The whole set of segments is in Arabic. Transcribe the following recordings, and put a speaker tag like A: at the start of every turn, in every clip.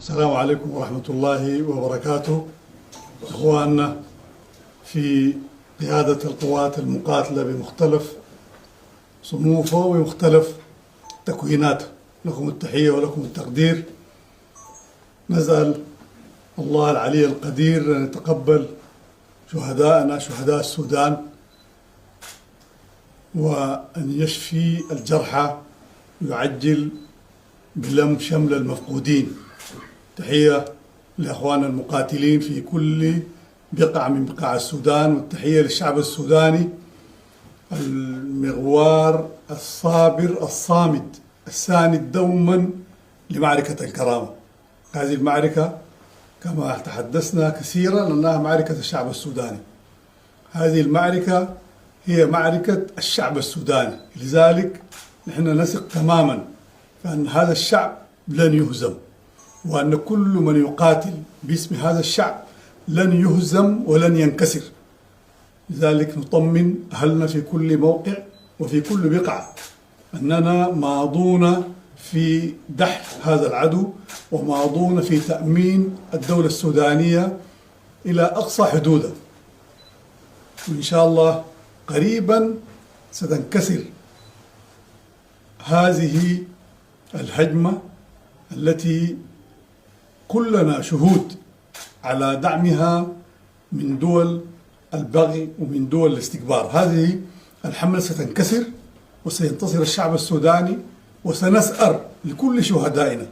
A: السلام عليكم ورحمة الله وبركاته. إخواننا في قيادة القوات المقاتلة بمختلف صنوفها وبمختلف تكويناتها، لكم التحية ولكم التقدير. نسأل الله العلي القدير أن يتقبل شهداءنا شهداء السودان، وأن يشفي الجرحى ويعجل بلم شمل المفقودين. تحية لأخواننا المقاتلين في كل بقعة من بقاع السودان، والتحية للشعب السوداني المغوار الصابر الصامد الساند دوما لمعركة الكرامة. هذه المعركة كما تحدثنا كثيرا أنها معركة الشعب السوداني. هذه المعركة هي معركة الشعب السوداني، لذلك نحن نثق تماما فأن هذا الشعب لن يهزم، وأن كل من يقاتل باسم هذا الشعب لن يهزم ولن ينكسر. لذلك نطمن أهلنا في كل موقع وفي كل بقعة أننا ماضون في دحر هذا العدو، وماضون في تأمين الدولة السودانية إلى أقصى حدودها، وإن شاء الله قريبا ستنكسر هذه الهجمة التي كلنا شهود على دعمها من دول البغي ومن دول الاستكبار. هذه الحملة ستنكسر وسينتصر الشعب السوداني، وسنسأر لكل شهدائنا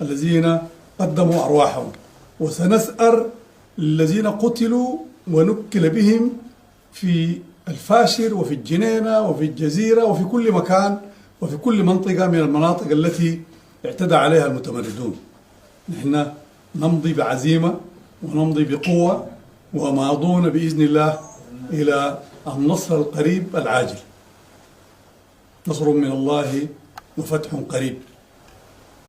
A: الذين قدموا أرواحهم، وسنسأر للذين قتلوا ونكل بهم في الفاشر وفي الجنينة وفي الجزيرة وفي كل مكان وفي كل منطقة من المناطق التي اعتدى عليها المتمردون. نحن نمضي بعزيمة ونمضي بقوة، وماضون بإذن الله إلى النصر القريب العاجل. نصر من الله وفتح قريب.